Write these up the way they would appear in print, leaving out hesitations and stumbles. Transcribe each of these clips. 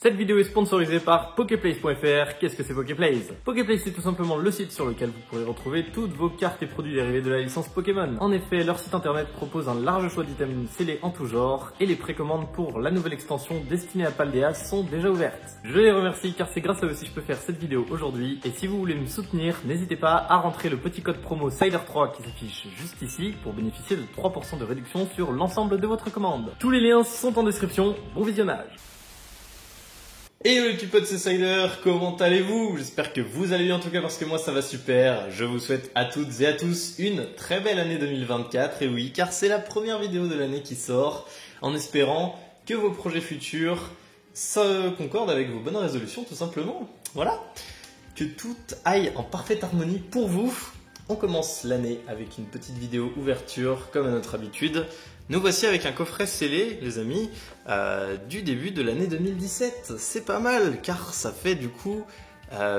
Cette vidéo est sponsorisée par Poképlace.fr. Qu'est-ce que c'est Poképlace? Poképlace, c'est tout simplement le site sur lequel vous pourrez retrouver toutes vos cartes et produits dérivés de la licence Pokémon. En effet, leur site internet propose un large choix d'items scellés en tout genre et les précommandes pour la nouvelle extension destinée à Paldea sont déjà ouvertes. Je les remercie car c'est grâce à eux si je peux faire cette vidéo aujourd'hui. Et si vous voulez me soutenir, n'hésitez pas à rentrer le petit code promo SIDER3 qui s'affiche juste ici pour bénéficier de 3% de réduction sur l'ensemble de votre commande. Tous les liens sont en description. Bon visionnage. Et les petits potes, c'est Cider, comment allez-vous? J'espère que vous allez bien en tout cas parce que moi ça va super. Je vous souhaite à toutes et à tous une très belle année 2024, et oui, car c'est la première vidéo de l'année qui sort, en espérant que vos projets futurs se concordent avec vos bonnes résolutions tout simplement. Voilà, que tout aille en parfaite harmonie pour vous. On commence l'année avec une petite vidéo ouverture comme à notre habitude. Nous voici avec un coffret scellé, les amis, du début de l'année 2017. C'est pas mal, car ça fait du coup,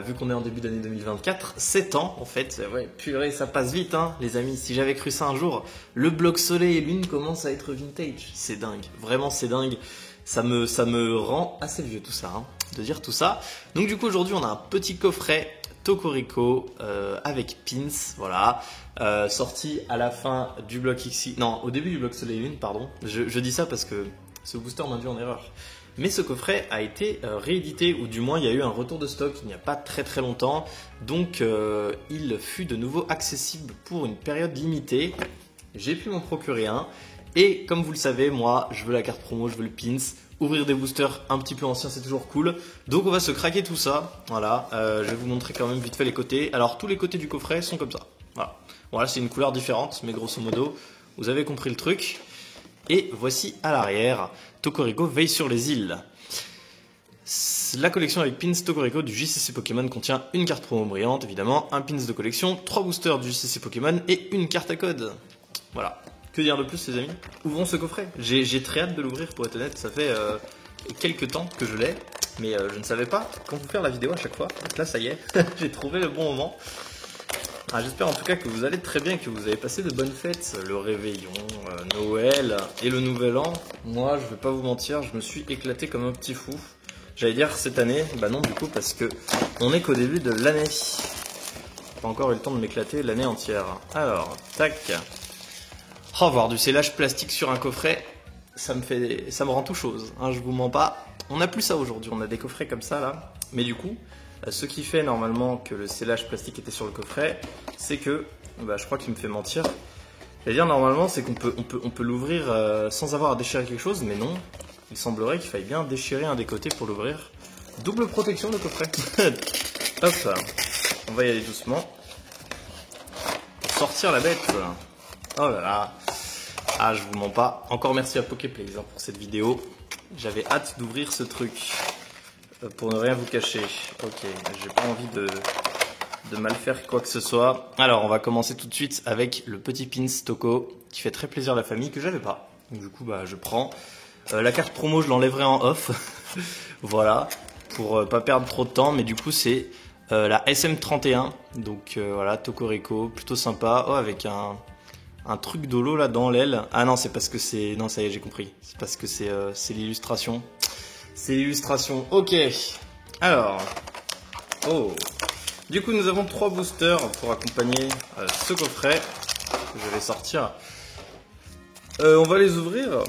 vu qu'on est en début d'année 2024, 7 ans en fait. Ouais, purée, ça passe vite, hein, les amis. Si j'avais cru ça un jour, le bloc Soleil et Lune commence à être vintage. C'est dingue, vraiment c'est dingue. Ça me rend assez vieux tout ça, hein, de dire tout ça. Donc du coup, aujourd'hui, on a un petit coffret Tocorico avec pins, voilà, sorti à la fin du bloc XY, non, au début du bloc Soleil Lune, pardon. Je dis ça parce que ce booster m'induit en erreur. Mais ce coffret a été réédité, ou du moins il y a eu un retour de stock il n'y a pas très longtemps. Donc il fut de nouveau accessible pour une période limitée. J'ai pu m'en procurer un. Et comme vous le savez, moi je veux la carte promo, je veux le pins. Ouvrir des boosters un petit peu anciens, c'est toujours cool. Donc on va se craquer tout ça. Voilà, je vais vous montrer quand même vite fait les côtés. Alors tous les côtés du coffret sont comme ça. Voilà, voilà, c'est une couleur différente, mais grosso modo, vous avez compris le truc. Et voici à l'arrière, Tocorico veille sur les îles. La collection avec pins Tocorico du JCC Pokémon contient une carte promo brillante, évidemment, un pins de collection, 3 boosters du JCC Pokémon et une carte à code. Voilà. Que dire de plus, les amis? Ouvrons ce coffret. J'ai très hâte de l'ouvrir, pour être honnête. Ça fait quelques temps que je l'ai, mais je ne savais pas quand vous faire la vidéo à chaque fois. Donc là, ça y est, j'ai trouvé le bon moment. J'espère en tout cas que vous allez très bien, que vous avez passé de bonnes fêtes, le réveillon, Noël et le nouvel an. Moi, je vais pas vous mentir, je me suis éclaté comme un petit fou. J'allais dire cette année, bah non du coup, parce que on est qu'au début de l'année. Pas encore eu le temps de m'éclater l'année entière. Alors, tac. Oh, voir du scellage plastique sur un coffret, ça me rend tout chose, hein, je vous mens pas. On n'a plus ça aujourd'hui, on a des coffrets comme ça là. Mais du coup, ce qui fait normalement que le scellage plastique était sur le coffret, c'est que, bah, je crois qu'il me fait mentir. C'est-à-dire normalement, c'est qu'on peut l'ouvrir sans avoir à déchirer quelque chose, mais non. Il semblerait qu'il faille bien déchirer un des côtés pour l'ouvrir. Double protection le coffret. Hop, on va y aller doucement. Pour sortir la bête. Oh là là. Ah, je vous mens pas. Encore merci à Poképlace pour cette vidéo. J'avais hâte d'ouvrir ce truc. Pour ne rien vous cacher. Ok, j'ai pas envie de mal faire quoi que ce soit. Alors, on va commencer tout de suite avec le petit pins Toco qui fait très plaisir à la famille, que j'avais pas. Donc, du coup, bah, je prends. La carte promo, je l'enlèverai en off. Voilà, pour pas perdre trop de temps. Mais du coup, c'est la SM31. Donc, voilà, Tocorico, plutôt sympa. Oh, avec un truc d'holo là dans l'aile. Ah non, c'est parce que c'est... Non, ça y est, j'ai compris. C'est parce que c'est l'illustration. C'est l'illustration. Ok. Alors. Oh. Du coup, nous avons 3 boosters pour accompagner ce coffret que je vais sortir. On va les ouvrir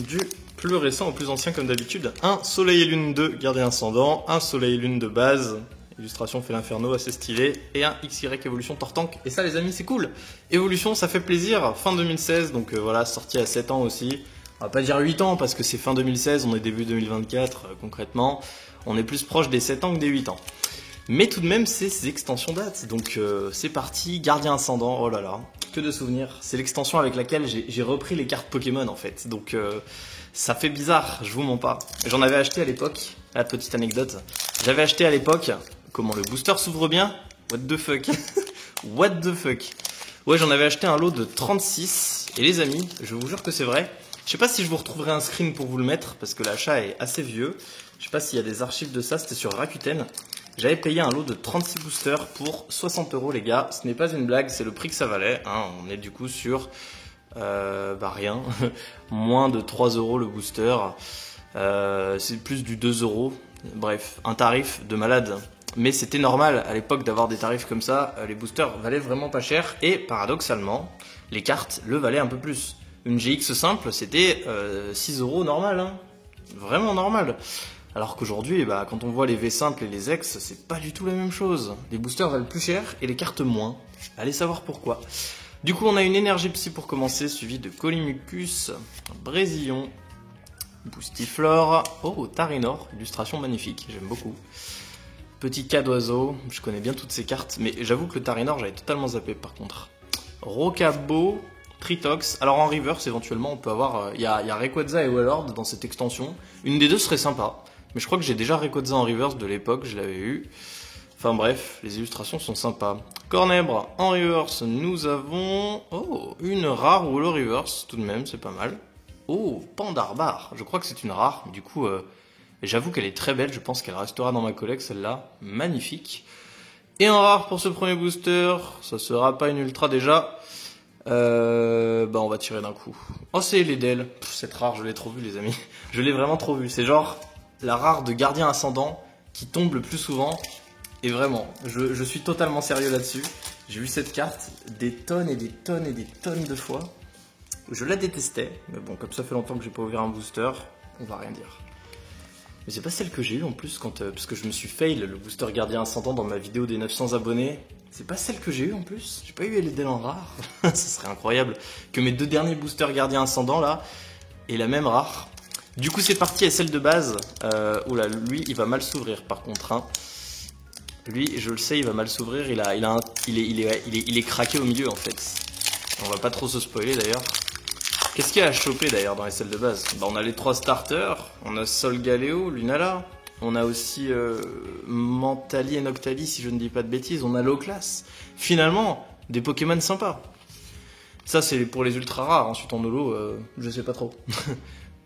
du plus récent au plus ancien comme d'habitude. Un Soleil et Lune 2 Gardien Ascendant. Un Soleil et Lune de base. Illustration fait l'inferno, assez stylé. Et un XY Evolution Tortank. Et ça les amis, c'est cool. Évolution, ça fait plaisir. Fin 2016, donc voilà, sorti à 7 ans aussi. On va pas dire 8 ans parce que c'est fin 2016, on est début 2024 concrètement. On est plus proche des 7 ans que des 8 ans. Mais tout de même, c'est ces extensions datent. Donc c'est parti, Gardien Ascendant, oh là là, que de souvenirs. C'est l'extension avec laquelle j'ai repris les cartes Pokémon en fait. Donc ça fait bizarre, je vous mens pas. J'en avais acheté à l'époque, la petite anecdote. J'avais acheté à l'époque... Comment le booster s'ouvre bien? What the fuck? What the fuck? Ouais, j'en avais acheté un lot de 36. Et les amis, je vous jure que c'est vrai. Je sais pas si je vous retrouverai un screen pour vous le mettre, parce que l'achat est assez vieux. Je sais pas s'il y a des archives de ça, c'était sur Rakuten. J'avais payé un lot de 36 boosters pour 60 € les gars. Ce n'est pas une blague, c'est le prix que ça valait. Hein. On est du coup sur... rien. Moins de 3 € le booster. C'est plus du 2 euros. Bref, un tarif de malade. Mais c'était normal à l'époque d'avoir des tarifs comme ça. Les boosters valaient vraiment pas cher. Et paradoxalement, les cartes le valaient un peu plus. Une GX simple, c'était 6 euros normal. Hein. Vraiment normal. Alors qu'aujourd'hui, quand on voit les V simples et les X, c'est pas du tout la même chose. Les boosters valent plus cher et les cartes moins. Allez savoir pourquoi. Du coup, on a une énergie psy pour commencer, suivie de Colimucus, Brésillon, Boostiflore, oh, Tarinor, illustration magnifique, j'aime beaucoup. Petit cas d'oiseau, je connais bien toutes ces cartes, mais j'avoue que le Tarinor, j'avais totalement zappé par contre. Rocabo, Tritox, alors en reverse éventuellement on peut avoir, il y a Rayquaza et Wailord dans cette extension, une des deux serait sympa, mais je crois que j'ai déjà Rayquaza en reverse de l'époque, je l'avais eu. Enfin bref, les illustrations sont sympas. Cornèbre, en reverse, nous avons, oh, une rare ou le reverse, tout de même, c'est pas mal. Oh, Pandarbar, je crois que c'est une rare, du coup, j'avoue qu'elle est très belle, je pense qu'elle restera dans ma collecte, celle-là, magnifique. Et en rare pour ce premier booster, ça sera pas une ultra déjà, on va tirer d'un coup. Oh, c'est l'Edel, cette rare, je l'ai trop vue les amis, je l'ai vraiment trop vue, c'est genre la rare de gardien ascendant qui tombe le plus souvent, et vraiment, je suis totalement sérieux là-dessus, j'ai vu cette carte des tonnes et des tonnes et des tonnes de fois. Je la détestais, mais bon, comme ça fait longtemps que j'ai pas ouvert un booster, on va rien dire. Mais c'est pas celle que j'ai eue en plus, parce que je me suis fail le booster gardien ascendant dans ma vidéo des 900 abonnés. C'est pas celle que j'ai eue en plus, j'ai pas eu LEDL en rare. Ça serait incroyable que mes deux derniers boosters gardiens ascendants là aient la même rare. Du coup c'est parti, et celle de base, oula, lui il va mal s'ouvrir par contre. Hein. Lui, je le sais, il va mal s'ouvrir, il est craqué au milieu en fait. On va pas trop se spoiler d'ailleurs. Qu'est-ce qu'il y a à choper d'ailleurs dans les celles de base? On a les 3 starters, on a Solgaleo, Lunala, on a aussi Mentali et Noctali si je ne dis pas de bêtises, on a low class. Finalement, des Pokémon sympas. Ça c'est pour les ultra rares, ensuite en holo, je sais pas trop.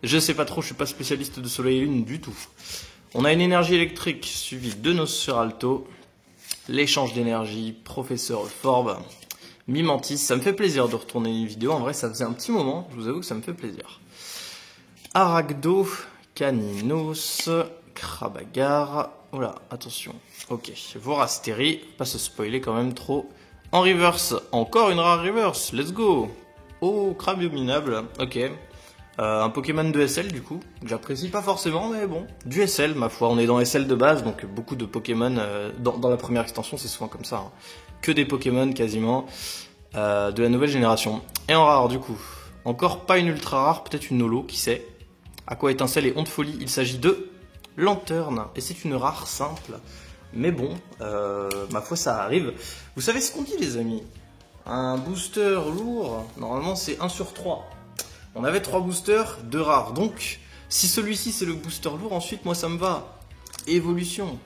Je sais pas trop, je suis pas spécialiste de Soleil et Lune du tout. On a une énergie électrique suivie de Nosferalto, l'échange d'énergie, Professeur Forbe, Mimantis, ça me fait plaisir de retourner une vidéo, en vrai ça faisait un petit moment, je vous avoue que ça me fait plaisir. Aragdo, Caninos, Krabagar, oh là, attention, ok, Vorasteri, pas se spoiler quand même trop. En reverse, encore une rare reverse, let's go. Oh, Crabiominable, ok. Un Pokémon de SL du coup, que j'apprécie pas forcément, mais bon, du SL ma foi, on est dans SL de base, donc beaucoup de Pokémon, dans la première extension c'est souvent comme ça, hein. Que des Pokémon quasiment, de la nouvelle génération. Et en rare du coup, encore pas une ultra rare, peut-être une holo, qui sait. À quoi étincelle et honte folie, il s'agit de Lanterne, et c'est une rare simple, mais bon, ma foi ça arrive. Vous savez ce qu'on dit les amis, un booster lourd, normalement c'est 1 sur 3. On avait 3 boosters, 2 rares. Donc, si celui-ci c'est le booster lourd, ensuite moi ça me va. Évolution.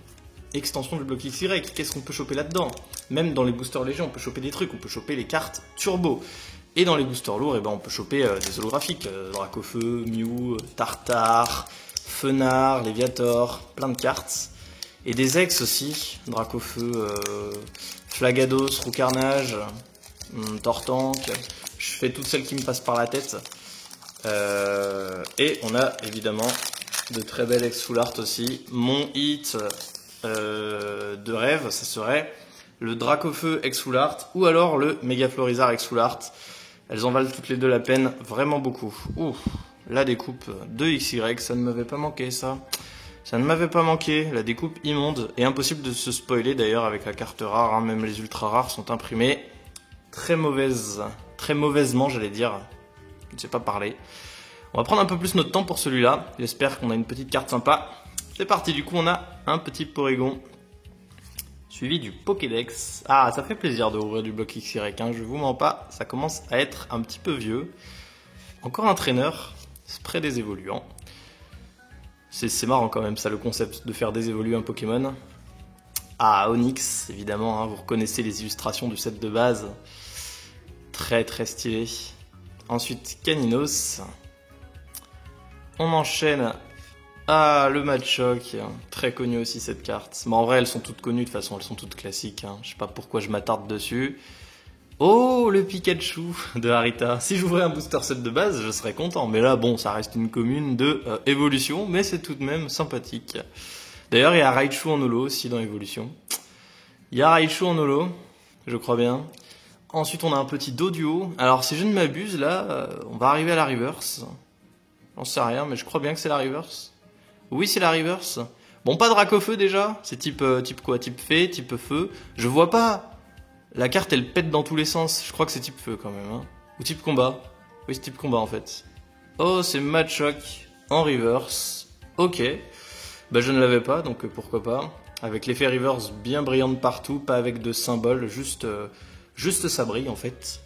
Extension du bloc XY. Qu'est-ce qu'on peut choper là-dedans? Même dans les boosters légers, on peut choper des trucs. On peut choper les cartes turbo. Et dans les boosters lourds, on peut choper des holographiques. Dracofeu, Mew, Tartare, Fenard, Léviator. Plein de cartes. Et des ex aussi. Dracofeu, Flagados, Roucarnage, Tortank. Je fais toutes celles qui me passent par la tête. Et on a évidemment de très belles ex full art aussi. Mon hit de rêve, ça serait le Dracofeu ex full art ou alors le Megaflorizard ex full art. Elles en valent toutes les deux la peine, vraiment beaucoup. Ouh, la découpe de XY, ça ne m'avait pas manqué ça. Ça ne m'avait pas manqué, la découpe immonde. Et impossible de se spoiler d'ailleurs avec la carte rare, hein. Même les ultra rares sont imprimées très mauvaisement j'allais dire. Je ne sais pas parler. On va prendre un peu plus notre temps pour celui-là. J'espère qu'on a une petite carte sympa. C'est parti, du coup on a un petit Porygon suivi du Pokédex. Ah, ça fait plaisir de ouvrir du bloc XY, hein, je vous mens pas, ça commence à être un petit peu vieux. Encore un traîneur, spray des évoluants. C'est marrant quand même ça, le concept de faire désévoluer un Pokémon. Ah, Onix, évidemment, hein, vous reconnaissez les illustrations du set de base. Très très stylé. Ensuite, Caninos. On enchaîne. Ah, le Machoke. Très connu aussi cette carte. Mais en vrai, elles sont toutes connues de toute façon, elles sont toutes classiques. Hein. Je sais pas pourquoi je m'attarde dessus. Oh, le Pikachu de Harita. Si j'ouvrais un booster set de base, je serais content. Mais là, bon, ça reste une commune de évolution, mais c'est tout de même sympathique. D'ailleurs, il y a Raichu en holo aussi dans l'évolution. Il y a Raichu en holo, je crois bien. Ensuite, on a un petit Doduo. Alors, si je ne m'abuse, là, on va arriver à la reverse. J'en sais rien, mais je crois bien que c'est la reverse. Oui, c'est la reverse. Bon, pas Dracofeu déjà. C'est type quoi? Type fée, type feu. Je vois pas. La carte, elle pète dans tous les sens. Je crois que c'est type feu quand même. Hein. Ou type combat. Oui, c'est type combat en fait. Oh, c'est Machoke en reverse. Ok. Bah, je ne l'avais pas, donc pourquoi pas. Avec l'effet reverse bien brillante partout, pas avec de symboles, juste ça brille en fait.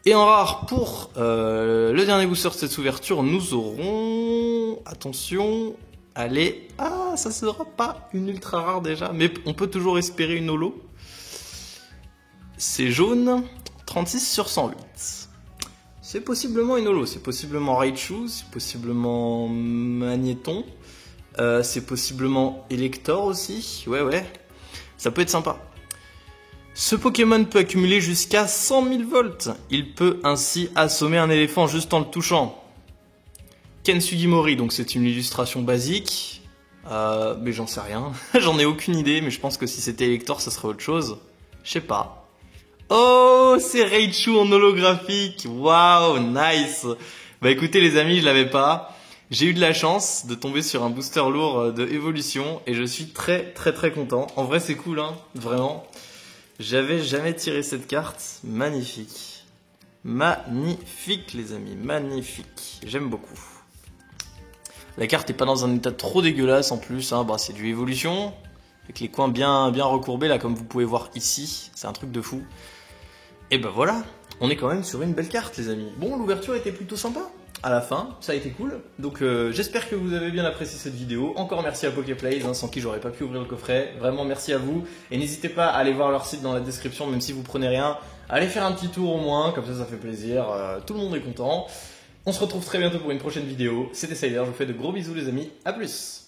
Et en rare, pour le dernier booster de cette ouverture, nous aurons... Attention... Allez... Ah, ça sera pas une ultra rare déjà, mais on peut toujours espérer une holo. C'est jaune, 36 sur 108. C'est possiblement une holo, c'est possiblement Raichu, c'est possiblement Magnéton, c'est possiblement Elector aussi, ouais, ça peut être sympa. Ce Pokémon peut accumuler jusqu'à 100 000 volts, il peut ainsi assommer un éléphant juste en le touchant. Ken Sugimori, donc c'est une illustration basique, mais j'en sais rien, j'en ai aucune idée, mais je pense que si c'était Elector, ça serait autre chose, je sais pas. Oh, c'est Raichu en holographique. Waouh, nice. Bah écoutez les amis, je l'avais pas. J'ai eu de la chance de tomber sur un booster lourd de évolution et je suis très content. En vrai, c'est cool, hein, vraiment. J'avais jamais tiré cette carte. Magnifique. Magnifique, les amis, magnifique. J'aime beaucoup. La carte est pas dans un état trop dégueulasse en plus, hein. Bah, c'est du évolution. Avec les coins bien recourbés, là, comme vous pouvez voir ici. C'est un truc de fou. Et ben voilà, on est quand même sur une belle carte les amis. Bon, l'ouverture était plutôt sympa. À la fin, ça a été cool. Donc j'espère que vous avez bien apprécié cette vidéo. Encore merci à PokéPlays, hein, sans qui j'aurais pas pu ouvrir le coffret. Vraiment merci à vous. Et n'hésitez pas à aller voir leur site dans la description, même si vous prenez rien. Allez faire un petit tour au moins, comme ça fait plaisir. Tout le monde est content. On se retrouve très bientôt pour une prochaine vidéo. C'était Sider, je vous fais de gros bisous les amis. A plus.